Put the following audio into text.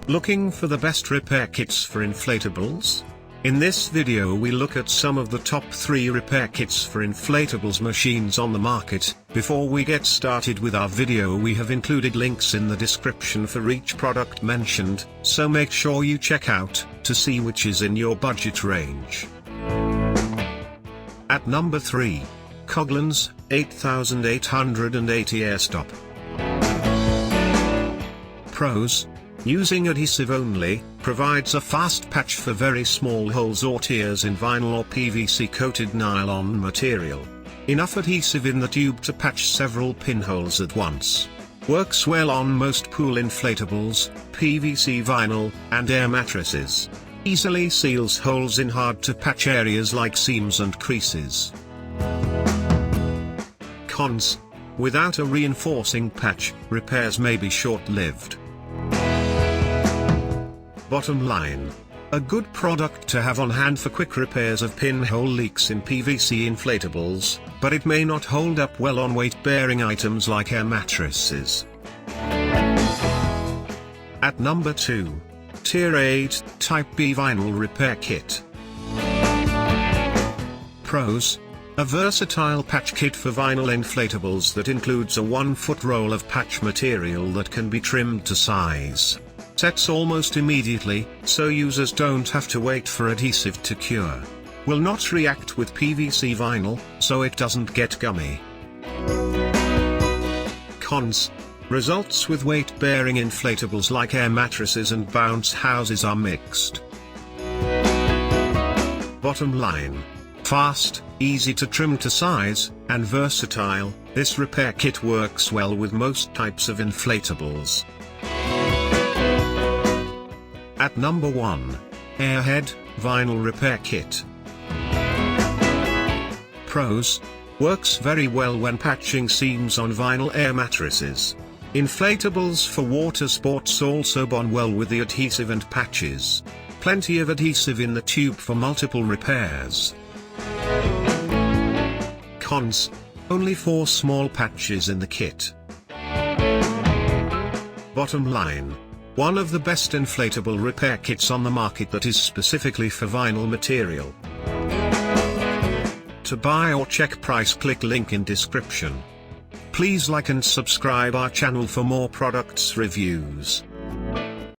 Looking for the best repair kits for inflatables? In this video we look at some of the top 3 repair kits for inflatables machines on the market. Before we get started with our video, we have included links in the description for each product mentioned, so make sure you check out to see which is in your budget range. At number 3. Coghlan's 8880 Airstop. Pros: using adhesive only, provides a fast patch for very small holes or tears in vinyl or PVC coated nylon material. Enough adhesive in the tube to patch several pinholes at once. Works well on most pool inflatables, PVC vinyl, and air mattresses. Easily seals holes in hard to patch areas like seams and creases. Cons: without a reinforcing patch, repairs may be short-lived. Bottom line: a good product to have on hand for quick repairs of pinhole leaks in PVC inflatables, but it may not hold up well on weight-bearing items like air mattresses. At number 2. Tier 8 Type B Vinyl Repair Kit. Pros: a versatile patch kit for vinyl inflatables that includes a 1-foot roll of patch material that can be trimmed to size. Sets almost immediately, so users don't have to wait for adhesive to cure. Will not react with PVC vinyl, so it doesn't get gummy. Cons: results with weight-bearing inflatables like air mattresses and bounce houses are mixed. Bottom line: fast, easy to trim to size, and versatile, this repair kit works well with most types of inflatables. At number 1. Airhead Vinyl Repair Kit. Pros: works very well when patching seams on vinyl air mattresses. Inflatables for water sports also bond well with the adhesive and patches. Plenty of adhesive in the tube for multiple repairs. Cons: only 4 small patches in the kit. Bottom line: one of the best inflatable repair kits on the market that is specifically for vinyl material. To buy or check price, click link in description. Please like and subscribe our channel for more products reviews.